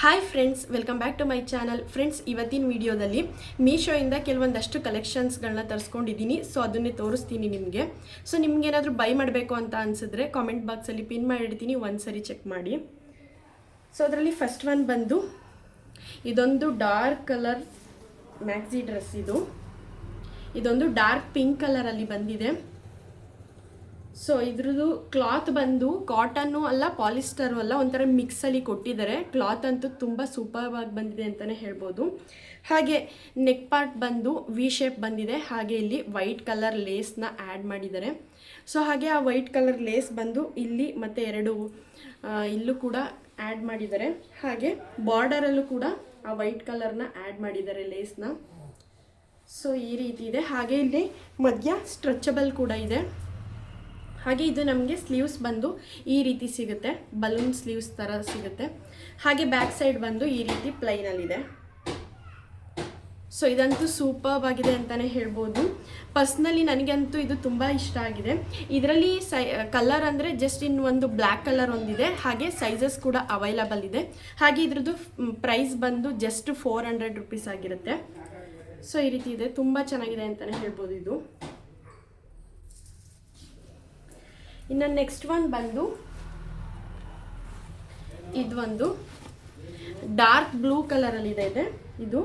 Hi friends, welcome back to my channel. Friends, ಇವತ್ತಿನ ವಿಡಿಯೋದಲ್ಲಿ ಮೀಶೋಯಿಂದ ಕೆಲವೊಂದಷ್ಟು ಕಲೆಕ್ಷನ್ಸ್ಗಳನ್ನ ತರಿಸ್ಕೊಂಡಿದ್ದೀನಿ. ಸೊ ಅದನ್ನೇ ತೋರಿಸ್ತೀನಿ ನಿಮಗೆ. ಸೊ ನಿಮ್ಗೇನಾದರೂ ಬೈ ಮಾಡಬೇಕು ಅಂತ ಅನಿಸಿದ್ರೆ ಕಾಮೆಂಟ್ ಬಾಕ್ಸಲ್ಲಿ ಪಿನ್ ಮಾಡಿರ್ತೀನಿ, ಒಂದ್ಸರಿ ಚೆಕ್ ಮಾಡಿ. ಸೊ ಅದರಲ್ಲಿ ಫಸ್ಟ್ ಒನ್ ಬಂದು ಇದೊಂದು ಡಾರ್ಕ್ ಕಲರ್ ಮ್ಯಾಕ್ಸಿ ಡ್ರೆಸ್. ಇದೊಂದು ಡಾರ್ಕ್ ಪಿಂಕ್ ಕಲರಲ್ಲಿ ಬಂದಿದೆ. ಸೊ ಇದ್ರದ್ದು ಕ್ಲಾತ್ ಬಂದು ಕಾಟನ್ನು ಅಲ್ಲ, ಪಾಲಿಸ್ಟರು ಅಲ್ಲ, ಒಂಥರ ಮಿಕ್ಸಲ್ಲಿ ಕೊಟ್ಟಿದ್ದಾರೆ. ಕ್ಲಾತ್ ಅಂತೂ ತುಂಬ ಸೂಪರ್ ಆಗಿ ಬಂದಿದೆ ಅಂತಲೇ ಹೇಳ್ಬೋದು. ಹಾಗೆ ನೆಕ್ ಪಾರ್ಟ್ ಬಂದು ವಿ ಶೇಪ್ ಬಂದಿದೆ. ಹಾಗೆ ಇಲ್ಲಿ ವೈಟ್ ಕಲರ್ ಲೇಸ್ನ ಆ್ಯಡ್ ಮಾಡಿದ್ದಾರೆ. ಸೊ ಹಾಗೆ ಆ ವೈಟ್ ಕಲರ್ ಲೇಸ್ ಬಂದು ಇಲ್ಲಿ ಮತ್ತು ಎರಡು ಇಲ್ಲೂ ಕೂಡ ಆ್ಯಡ್ ಮಾಡಿದ್ದಾರೆ. ಹಾಗೆ ಬಾರ್ಡರಲ್ಲೂ ಕೂಡ ಆ ವೈಟ್ ಕಲರ್ನ ಆ್ಯಡ್ ಮಾಡಿದ್ದಾರೆ ಲೇಸ್ನ. ಸೊ ಈ ರೀತಿ ಇದೆ. ಹಾಗೆ ಇಲ್ಲಿ ಮಧ್ಯ ಸ್ಟ್ರೆಚಬಲ್ ಕೂಡ ಇದೆ. ಹಾಗೆ ಇದು ನಮಗೆ ಸ್ಲೀವ್ಸ್ ಬಂದು ಈ ರೀತಿ ಸಿಗುತ್ತೆ, ಬಲೂನ್ ಸ್ಲೀವ್ಸ್ ಥರ ಸಿಗುತ್ತೆ. ಹಾಗೆ ಬ್ಯಾಕ್ ಸೈಡ್ ಬಂದು ಈ ರೀತಿ ಪ್ಲೈನಲ್ಲಿದೆ. ಸೊ ಇದಂತೂ ಸೂಪರ್ಬ್ ಆಗಿದೆ ಅಂತಲೇ ಹೇಳ್ಬೋದು. ಪರ್ಸ್ನಲಿ ನನಗಂತೂ ಇದು ತುಂಬ ಇಷ್ಟ ಆಗಿದೆ. ಇದರಲ್ಲಿ ಕಲರ್ ಅಂದರೆ ಜಸ್ಟ್ ಒಂದು ಬ್ಲ್ಯಾಕ್ ಕಲರ್ ಒಂದಿದೆ. ಹಾಗೆ ಸೈಜಸ್ ಕೂಡ ಅವೈಲಬಲ್ ಇದೆ. ಹಾಗೆ ಇದ್ರದ್ದು ಪ್ರೈಸ್ ಬಂದು ಜಸ್ಟ್ 400 ರುಪೀಸ್ ಆಗಿರುತ್ತೆ. ಸೊ ಈ ರೀತಿ ಇದೆ, ತುಂಬ ಚೆನ್ನಾಗಿದೆ ಅಂತಲೇ ಹೇಳ್ಬೋದು ಇದು. ಇನ್ನು ನೆಕ್ಸ್ಟ್ ಒನ್ ಬಂದು ಇದೊಂದು ಡಾರ್ಕ್ ಬ್ಲೂ ಕಲರಲ್ಲಿದೆ ಇದು.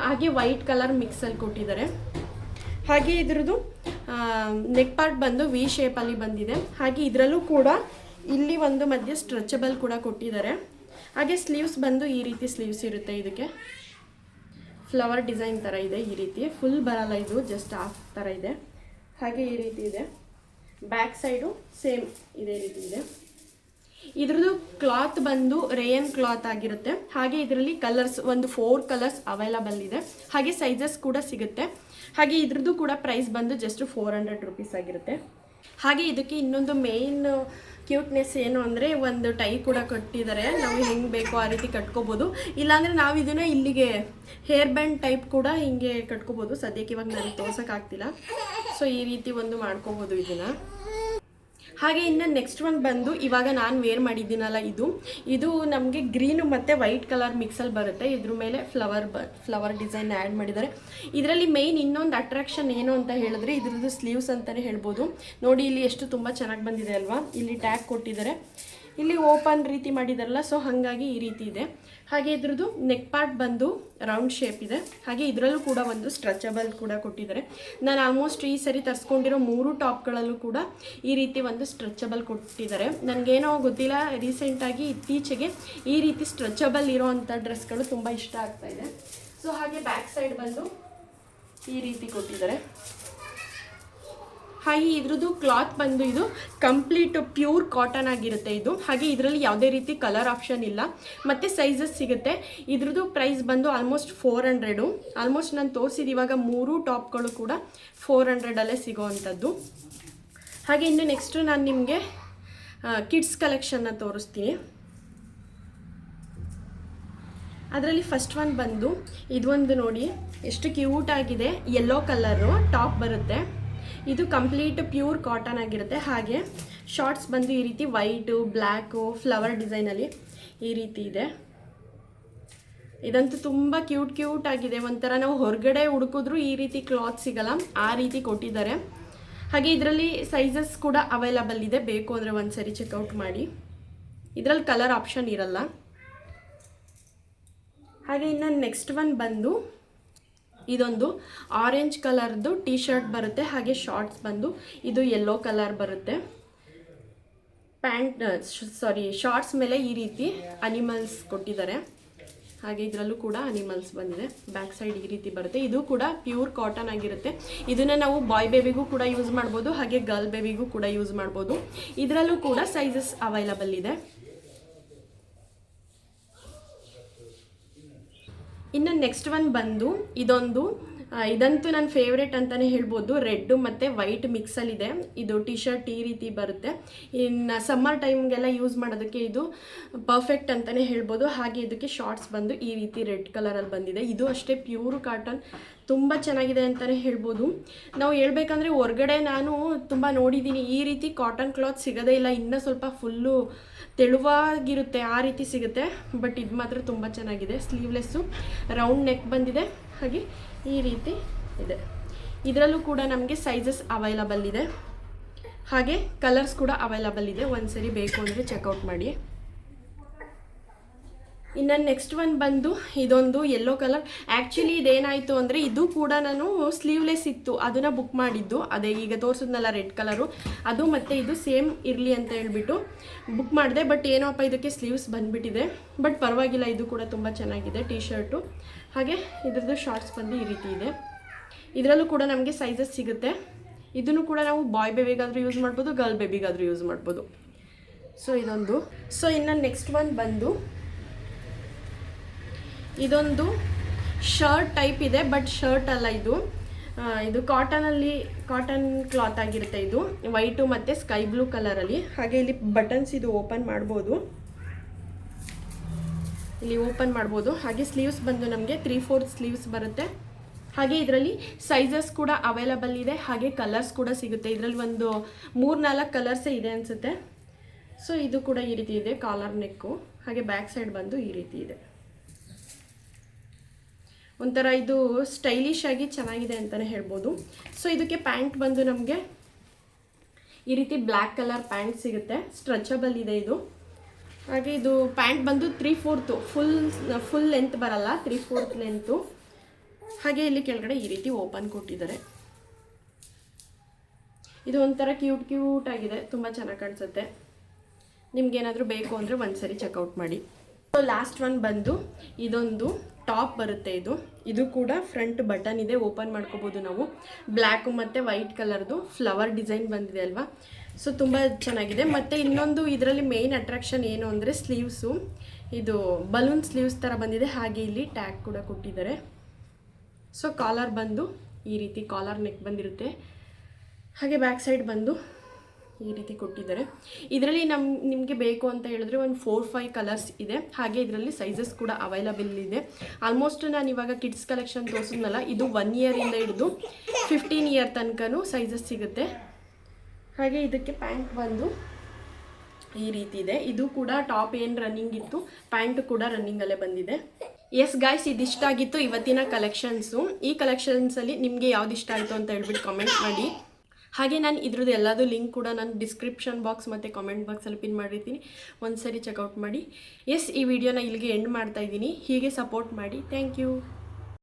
ಹಾಗೆ ವೈಟ್ ಕಲರ್ ಮಿಕ್ಸಲ್ಲಿ ಕೊಟ್ಟಿದ್ದಾರೆ. ಹಾಗೆ ಇದ್ರದ್ದು ನೆಕ್ ಪಾರ್ಟ್ ಬಂದು ವಿ ಶೇಪಲ್ಲಿ ಬಂದಿದೆ. ಹಾಗೆ ಇದರಲ್ಲೂ ಕೂಡ ಇಲ್ಲಿ ಒಂದು ಮಧ್ಯೆ ಸ್ಟ್ರೆಚಬಲ್ ಕೂಡ ಕೊಟ್ಟಿದ್ದಾರೆ. ಹಾಗೆ ಸ್ಲೀವ್ಸ್ ಬಂದು ಈ ರೀತಿ ಸ್ಲೀವ್ಸ್ ಇರುತ್ತೆ. ಇದಕ್ಕೆ ಫ್ಲವರ್ ಡಿಸೈನ್ ಥರ ಇದೆ. ಈ ರೀತಿ ಫುಲ್ ಬರಲ್ಲ, ಇದು ಜಸ್ಟ್ ಹಾಫ್ ಥರ ಇದೆ. ಹಾಗೆ ಈ ರೀತಿ ಇದೆ. ಬ್ಯಾಕ್ ಸೈಡು ಸೇಮ್ ಇದೇ ರೀತಿ ಇದೆ. ಇದ್ರದ್ದು ಕ್ಲಾತ್ ಬಂದು ರೇಯನ್ ಕ್ಲಾತ್ ಆಗಿರುತ್ತೆ. ಹಾಗೆ ಇದರಲ್ಲಿ ಕಲರ್ಸ್ ಒಂದು 4 ಕಲರ್ಸ್ ಅವೈಲಬಲ್ ಇದೆ. ಹಾಗೆ ಸೈಜಸ್ ಕೂಡ ಸಿಗುತ್ತೆ. ಹಾಗೆ ಇದ್ರದ್ದು ಕೂಡ ಪ್ರೈಸ್ ಬಂದು ಜಸ್ಟ್ 400 ರುಪೀಸ್ ಆಗಿರುತ್ತೆ. ಹಾಗೆ ಇದಕ್ಕೆ ಇನ್ನೊಂದು ಮೇನ್ ಕ್ಯೂಟ್ನೆಸ್ ಏನು ಅಂದರೆ ಒಂದು ಟೈ ಕೂಡ ಕಟ್ಟಿದ್ದಾರೆ. ನಾವು ಹೆಂಗೆ ಬೇಕೋ ಆ ರೀತಿ ಕಟ್ಕೋಬೋದು. ಇಲ್ಲಾಂದರೆ ನಾವು ಇದನ್ನು ಇಲ್ಲಿಗೆ ಹೇರ್ ಬ್ಯಾಂಡ್ ಟೈಪ್ ಕೂಡ ಹಿಂಗೆ ಕಟ್ಕೋಬೋದು. ಸದ್ಯಕ್ಕೆ ಇವಾಗ ನನಗೆ ತೋರ್ಸೋಕ್ಕಾಗ್ತಿಲ್ಲ. ಸೊ ಈ ರೀತಿ ಒಂದು ಮಾಡ್ಕೋಬೋದು ಇದನ್ನು. ಹಾಗೆ ಇನ್ನು ನೆಕ್ಸ್ಟ್ ಒನ್ ಬಂದು ಇವಾಗ ನಾನು ವೇರ್ ಮಾಡಿದ್ದೀನಲ್ಲ, ಇದು ನಮಗೆ ಗ್ರೀನು ಮತ್ತು ವೈಟ್ ಕಲರ್ ಮಿಕ್ಸಲ್ಲಿ ಬರುತ್ತೆ. ಇದ್ರ ಮೇಲೆ ಫ್ಲವರ್ ಡಿಸೈನ್ ಆ್ಯಡ್ ಮಾಡಿದ್ದಾರೆ. ಇದರಲ್ಲಿ ಮೇಯ್ನ್ ಇನ್ನೊಂದು ಅಟ್ರಾಕ್ಷನ್ ಏನು ಅಂತ ಹೇಳಿದ್ರೆ ಇದ್ರದ್ದು ಸ್ಲೀವ್ಸ್ ಅಂತಲೇ ಹೇಳ್ಬೋದು. ನೋಡಿ ಇಲ್ಲಿ ಎಷ್ಟು ತುಂಬ ಚೆನ್ನಾಗಿ ಬಂದಿದೆ ಅಲ್ವಾ. ಇಲ್ಲಿ ಟ್ಯಾಗ್ ಕೊಟ್ಟಿದ್ದಾರೆ, ಇಲ್ಲಿ ಓಪನ್ ರೀತಿ ಮಾಡಿದಾರಲ್ಲ, ಸೊ ಹಾಗಾಗಿ ಈ ರೀತಿ ಇದೆ. ಹಾಗೆ ಇದ್ರದ್ದು ನೆಕ್ ಪಾರ್ಟ್ ಬಂದು ರೌಂಡ್ ಶೇಪ್ ಇದೆ. ಹಾಗೆ ಇದರಲ್ಲೂ ಕೂಡ ಒಂದು ಸ್ಟ್ರೆಚಬಲ್ ಕೂಡ ಕೊಟ್ಟಿದ್ದಾರೆ. ನಾನು ಆಲ್ಮೋಸ್ಟ್ ಈ ಸರಿ ತರಿಸ್ಕೊಂಡಿರೋ 3 ಟಾಪ್ಗಳಲ್ಲೂ ಕೂಡ ಈ ರೀತಿ ಒಂದು ಸ್ಟ್ರೆಚಬಲ್ ಕೊಟ್ಟಿದ್ದಾರೆ. ನನಗೇನೋ ಗೊತ್ತಿಲ್ಲ, ರೀಸೆಂಟಾಗಿ ಇತ್ತೀಚೆಗೆ ಈ ರೀತಿ ಸ್ಟ್ರೆಚಬಲ್ ಇರೋವಂಥ ಡ್ರೆಸ್ಗಳು ತುಂಬ ಇಷ್ಟ ಆಗ್ತಾ ಇದೆ. ಸೊ ಹಾಗೆ ಬ್ಯಾಕ್ ಸೈಡ್ ಬಂದು ಈ ರೀತಿ ಕೊಟ್ಟಿದ್ದಾರೆ. ಹಾಗೆ ಇದ್ರದ್ದು ಕ್ಲಾತ್ ಬಂದು ಇದು ಕಂಪ್ಲೀಟ್ ಪ್ಯೂರ್ ಕಾಟನ್ ಆಗಿರುತ್ತೆ ಇದು. ಹಾಗೆ ಇದರಲ್ಲಿ ಯಾವುದೇ ರೀತಿ ಕಲರ್ ಆಪ್ಷನ್ ಇಲ್ಲ ಮತ್ತು ಸೈಜಸ್ ಸಿಗುತ್ತೆ. ಇದ್ರದ್ದು ಪ್ರೈಸ್ ಬಂದು ಆಲ್ಮೋಸ್ಟ್ 400. ಆಲ್ಮೋಸ್ಟ್ ನಾನು ತೋರಿಸಿದ ಇವಾಗ 3 ಟಾಪ್ಗಳು ಕೂಡ 400ಅಲ್ಲೇ ಸಿಗೋವಂಥದ್ದು. ಹಾಗೆ ಇನ್ನು ನೆಕ್ಸ್ಟು ನಾನು ನಿಮಗೆ ಕಿಡ್ಸ್ ಕಲೆಕ್ಷನ್ನ ತೋರಿಸ್ತೀನಿ. ಅದರಲ್ಲಿ ಫಸ್ಟ್ ಒನ್ ಬಂದು ಇದೊಂದು ನೋಡಿ ಎಷ್ಟು ಕ್ಯೂಟ್ ಆಗಿದೆ. ಯೆಲ್ಲೋ ಕಲರು ಟಾಪ್ ಬರುತ್ತೆ. ಇದು ಕಂಪ್ಲೀಟ್ ಪ್ಯೂರ್ ಕಾಟನ್ ಆಗಿರುತ್ತೆ. ಹಾಗೆ ಶಾರ್ಟ್ಸ್ ಬಂದು ಈ ರೀತಿ ವೈಟು ಬ್ಲ್ಯಾಕು ಫ್ಲವರ್ ಡಿಸೈನಲ್ಲಿ ಈ ರೀತಿ ಇದೆ. ಇದಂತೂ ತುಂಬ ಕ್ಯೂಟ್ ಆಗಿದೆ. ಒಂಥರ ನಾವು ಹೊರಗಡೆ ಹುಡುಕಿದ್ರೂ ಈ ರೀತಿ ಕ್ಲಾತ್ ಸಿಗಲ್ಲ, ಆ ರೀತಿ ಕೊಟ್ಟಿದ್ದಾರೆ. ಹಾಗೆ ಇದರಲ್ಲಿ ಸೈಜಸ್ ಕೂಡ ಅವೈಲಬಲ್ ಇದೆ. ಬೇಕು ಅಂದರೆ ಒಂದ್ಸರಿ ಚೆಕ್ಔಟ್ ಮಾಡಿ. ಇದರಲ್ಲಿ ಕಲರ್ ಆಪ್ಷನ್ ಇರಲ್ಲ. ಹಾಗೆ ಇನ್ನು ನೆಕ್ಸ್ಟ್ ಒನ್ ಬಂದು ಇದೊಂದು ಆರೆಂಜ್ ಕಲರ್ದು ಟೀ ಶರ್ಟ್ ಬರುತ್ತೆ. ಹಾಗೆ ಶಾರ್ಟ್ಸ್ ಬಂದು ಇದು ಯೆಲ್ಲೋ ಕಲರ್ ಬರುತ್ತೆ. ಶಾರ್ಟ್ಸ್ ಮೇಲೆ ಈ ರೀತಿ ಅನಿಮಲ್ಸ್ ಕೊಟ್ಟಿದ್ದಾರೆ. ಹಾಗೆ ಇದರಲ್ಲೂ ಕೂಡ ಅನಿಮಲ್ಸ್ ಬಂದಿದೆ. ಬ್ಯಾಕ್ ಸೈಡ್ ಈ ರೀತಿ ಬರುತ್ತೆ. ಇದು ಕೂಡ ಪ್ಯೂರ್ ಕಾಟನ್ ಆಗಿರುತ್ತೆ. ಇದನ್ನು ನಾವು ಬಾಯ್ ಬೇಬಿಗೂ ಕೂಡ ಯೂಸ್ ಮಾಡ್ಬೋದು, ಹಾಗೆ ಗರ್ಲ್ ಬೇಬಿಗೂ ಕೂಡ ಯೂಸ್ ಮಾಡ್ಬೋದು. ಇದರಲ್ಲೂ ಕೂಡ ಸೈಜಸ್ ಅವೈಲಬಲ್ ಇದೆ. ಇನ್ನು ನೆಕ್ಸ್ಟ್ ಒನ್ ಬಂದು ಇದೊಂದು ಇದಂತೂ ನನ್ನ ಫೇವ್ರೇಟ್ ಅಂತಲೇ ಹೇಳ್ಬೋದು. ರೆಡ್ಡು ಮತ್ತು ವೈಟ್ ಮಿಕ್ಸಲ್ಲಿದೆ. ಇದು ಟಿ ಶರ್ಟ್ ಈ ರೀತಿ ಬರುತ್ತೆ. ಇನ್ನು ಸಮ್ಮರ್ ಟೈಮ್ಗೆಲ್ಲ ಯೂಸ್ ಮಾಡೋದಕ್ಕೆ ಇದು ಪರ್ಫೆಕ್ಟ್ ಅಂತಲೇ ಹೇಳ್ಬೋದು. ಹಾಗೆ ಇದಕ್ಕೆ ಶಾರ್ಟ್ಸ್ ಬಂದು ಈ ರೀತಿ ರೆಡ್ ಕಲರಲ್ಲಿ ಬಂದಿದೆ. ಇದು ಅಷ್ಟೇ ಪ್ಯೂರ್ ಕಾಟನ್, ತುಂಬ ಚೆನ್ನಾಗಿದೆ ಅಂತಲೇ ಹೇಳ್ಬೋದು. ನಾವು ಹೇಳ್ಬೇಕಂದ್ರೆ ಹೊರಗಡೆ ನಾನು ತುಂಬ ನೋಡಿದ್ದೀನಿ, ಈ ರೀತಿ ಕಾಟನ್ ಕ್ಲಾತ್ ಸಿಗೋದೇ ಇಲ್ಲ. ಇನ್ನೂ ಸ್ವಲ್ಪ ಫುಲ್ಲು ತೆಳುವಾಗಿರುತ್ತೆ, ಆ ರೀತಿ ಸಿಗುತ್ತೆ. ಬಟ್ ಇದು ಮಾತ್ರ ತುಂಬ ಚೆನ್ನಾಗಿದೆ. ಸ್ಲೀವ್ಲೆಸ್ಸು, ರೌಂಡ್ ನೆಕ್ ಬಂದಿದೆ, ಹಾಗೆ ಈ ರೀತಿ ಇದೆ. ಇದರಲ್ಲೂ ಕೂಡ ನಮಗೆ ಸೈಜಸ್ ಅವೈಲಬಲ್ ಇದೆ, ಹಾಗೆ ಕಲರ್ಸ್ ಕೂಡ ಅವೈಲಬಲ್ ಇದೆ. ಒಂದ್ಸರಿ ಬೇಕು ಅಂದರೆ ಚೆಕ್ಔಟ್ ಮಾಡಿ. ಇನ್ನು ನೆಕ್ಸ್ಟ್ ಒನ್ ಬಂದು ಇದೊಂದು ಯೆಲ್ಲೋ ಕಲರ್. ಆ್ಯಕ್ಚುಲಿ ಇದೇನಾಯಿತು ಅಂದರೆ ಇದು ಕೂಡ ನಾನು ಸ್ಲೀವ್ಲೆಸ್ ಇತ್ತು, ಅದನ್ನು ಬುಕ್ ಮಾಡಿದ್ದು. ಅದೇ ಈಗ ತೋರಿಸಿದ್ನಲ್ಲ ರೆಡ್ ಕಲರು, ಅದು ಮತ್ತು ಇದು ಸೇಮ್ ಇರಲಿ ಅಂತ ಹೇಳ್ಬಿಟ್ಟು ಬುಕ್ ಮಾಡಿದೆ. ಬಟ್ ಏನೋಪ್ಪ ಇದಕ್ಕೆ ಸ್ಲೀವ್ಸ್ ಬಂದುಬಿಟ್ಟಿದೆ. ಬಟ್ ಪರವಾಗಿಲ್ಲ, ಇದು ಕೂಡ ತುಂಬ ಚೆನ್ನಾಗಿದೆ ಟೀ ಶರ್ಟು. ಹಾಗೆ ಇದ್ರದ್ದು ಶಾರ್ಟ್ಸ್ ಬಂದು ಈ ರೀತಿ ಇದೆ. ಇದರಲ್ಲೂ ಕೂಡ ನಮಗೆ ಸೈಜಸ್ ಸಿಗುತ್ತೆ. ಇದನ್ನು ಕೂಡ ನಾವು ಬಾಯ್ ಬೇಬಿಗಾದರೂ ಯೂಸ್ ಮಾಡ್ಬೋದು, ಗರ್ಲ್ ಬೇಬಿಗಾದರೂ ಯೂಸ್ ಮಾಡ್ಬೋದು. ಸೊ ಇದೊಂದು. ಸೊ ಇನ್ನು ನೆಕ್ಸ್ಟ್ ಒನ್ ಬಂದು ಇದೊಂದು ಶರ್ಟ್ ಟೈಪ್ ಇದೆ, ಬಟ್ ಶರ್ಟ್ ಅಲ್ಲ ಇದು. ಇದು ಕಾಟನ್ ಕ್ಲಾತ್ ಆಗಿರುತ್ತೆ. ಇದು ವೈಟು ಮತ್ತು ಸ್ಕೈ ಬ್ಲೂ ಕಲರಲ್ಲಿ. ಹಾಗೆ ಇಲ್ಲಿ ಬಟನ್ಸ್ ಇದು ಓಪನ್ ಮಾಡ್ಬೋದು, ಇಲ್ಲಿ ಓಪನ್ ಮಾಡ್ಬೋದು. ಹಾಗೆ ಸ್ಲೀವ್ಸ್ ಬಂದು ನಮಗೆ 3/4 ಸ್ಲೀವ್ಸ್ ಬರುತ್ತೆ. ಹಾಗೆ ಇದರಲ್ಲಿ ಸೈಜಸ್ ಕೂಡ ಅವೈಲಬಲ್ ಇದೆ, ಹಾಗೆ ಕಲರ್ಸ್ ಕೂಡ ಸಿಗುತ್ತೆ. ಇದರಲ್ಲಿ ಒಂದು 3-4 ಕಲರ್ಸೇ ಇದೆ ಅನಿಸುತ್ತೆ. ಸೊ ಇದು ಕೂಡ ಈ ರೀತಿ ಇದೆ, ಕಾಲರ್ ನೆಕ್ಕು. ಹಾಗೆ ಬ್ಯಾಕ್ ಸೈಡ್ ಬಂದು ಈ ರೀತಿ ಇದೆ. ಒಂಥರ ಇದು ಸ್ಟೈಲಿಶ್ ಆಗಿ ಚೆನ್ನಾಗಿದೆ ಅಂತಲೇ ಹೇಳ್ಬೋದು. ಸೊ ಇದಕ್ಕೆ ಪ್ಯಾಂಟ್ ಬಂದು ನಮಗೆ ಈ ರೀತಿ ಬ್ಲ್ಯಾಕ್ ಕಲರ್ ಪ್ಯಾಂಟ್ ಸಿಗುತ್ತೆ, ಸ್ಟ್ರೆಚಬಲ್ ಇದೆ ಇದು. ಹಾಗೆ ಇದು ಪ್ಯಾಂಟ್ ಬಂದು 3/4 ಫುಲ್ ಲೆಂತ್ ಬರಲ್ಲ, 3/4 ಲೆಂತು. ಹಾಗೆ ಇಲ್ಲಿ ಕೆಳಗಡೆ ಈ ರೀತಿ ಓಪನ್ ಕೊಟ್ಟಿದ್ದಾರೆ. ಇದು ಒಂಥರ ಕ್ಯೂಟ್ ಆಗಿದೆ, ತುಂಬ ಚೆನ್ನಾಗಿ ಕಾಣಿಸುತ್ತೆ. ನಿಮ್ಗೇನಾದರೂ ಬೇಕು ಅಂದರೆ ಒಂದ್ಸರಿ ಚೆಕ್ಔಟ್ ಮಾಡಿ. ಸೊ ಲಾಸ್ಟ್ ಒನ್ ಬಂದು ಇದೊಂದು ಟಾಪ್ ಬರುತ್ತೆ. ಇದು ಕೂಡ ಫ್ರಂಟ್ ಬಟನ್ ಇದೆ, ಓಪನ್ ಮಾಡ್ಕೋಬೋದು ನಾವು. ಬ್ಲ್ಯಾಕು ಮತ್ತು ವೈಟ್ ಕಲರ್ದು ಫ್ಲವರ್ ಡಿಸೈನ್ ಬಂದಿದೆ ಅಲ್ವಾ. ಸೊ ತುಂಬ ಚೆನ್ನಾಗಿದೆ. ಮತ್ತು ಇನ್ನೊಂದು ಇದರಲ್ಲಿ ಮೇನ್ ಅಟ್ರಾಕ್ಷನ್ ಏನು ಅಂದರೆ ಸ್ಲೀವ್ಸು. ಇದು ಬಲೂನ್ ಸ್ಲೀವ್ಸ್ ಥರ ಬಂದಿದೆ. ಹಾಗೆ ಇಲ್ಲಿ ಟ್ಯಾಗ್ ಕೂಡ ಕೊಟ್ಟಿದ್ದಾರೆ. ಸೊ ಕಾಲರ್ ಬಂದು ಈ ರೀತಿ ಕಾಲರ್ ನೆಕ್ ಬಂದಿರುತ್ತೆ. ಹಾಗೆ ಬ್ಯಾಕ್ ಸೈಡ್ ಬಂದು ಈ ರೀತಿ ಕೊಟ್ಟಿದ್ದಾರೆ. ಇದರಲ್ಲಿ ನಿಮಗೆ ಬೇಕು ಅಂತ ಹೇಳಿದ್ರೆ ಒಂದು 4-5 ಕಲರ್ಸ್ ಇದೆ. ಹಾಗೆ ಇದರಲ್ಲಿ ಸೈಜಸ್ ಕೂಡ ಅವೈಲಬಲ್ ಇದೆ. ಆಲ್ಮೋಸ್ಟ್ ನಾನು ಇವಾಗ ಕಿಡ್ಸ್ ಕಲೆಕ್ಷನ್ ತೋರಿಸಿದ್ನಲ್ಲ, ಇದು 1 ಇಯರಿಂದ ಹಿಡಿದು 15 ಇಯರ್ ತನಕನೂ ಸೈಜಸ್ ಸಿಗುತ್ತೆ. ಹಾಗೆ ಇದಕ್ಕೆ ಪ್ಯಾಂಟ್ ಬಂದು ಈ ರೀತಿ ಇದೆ. ಇದು ಕೂಡ ಟಾಪ್ ಏನು ರನ್ನಿಂಗ್ ಇತ್ತು, ಪ್ಯಾಂಟ್ ಕೂಡ ರನ್ನಿಂಗಲ್ಲೇ ಬಂದಿದೆ. ಎಸ್ ಗಾಯ್ಸ್, ಇದಿಷ್ಟ ಆಗಿತ್ತು ಇವತ್ತಿನ ಕಲೆಕ್ಷನ್ಸು. ಈ ಕಲೆಕ್ಷನ್ಸಲ್ಲಿ ನಿಮಗೆ ಯಾವ್ದು ಇಷ್ಟ ಆಯಿತು ಅಂತ ಹೇಳ್ಬಿಟ್ಟು ಕಾಮೆಂಟ್ ಮಾಡಿ. ಹಾಗೆ ನಾನು ಇದ್ರದ್ದು ಎಲ್ಲದೂ ಲಿಂಕ್ ಕೂಡ ನಾನು ಡಿಸ್ಕ್ರಿಪ್ಷನ್ ಬಾಕ್ಸ್ ಮತ್ತು ಕಾಮೆಂಟ್ ಬಾಕ್ಸಲ್ಲಿ ಪಿನ್ ಮಾಡಿರ್ತೀನಿ, ಒಂದು ಸರಿ ಚೆಕ್ಔಟ್ ಮಾಡಿ. ಎಸ್, ಈ ವಿಡಿಯೋನ ಇಲ್ಲಿಗೆ ಎಂಡ್ ಮಾಡ್ತಾ ಇದ್ದೀನಿ. ಹೀಗೆ ಸಪೋರ್ಟ್ ಮಾಡಿ. Thank you.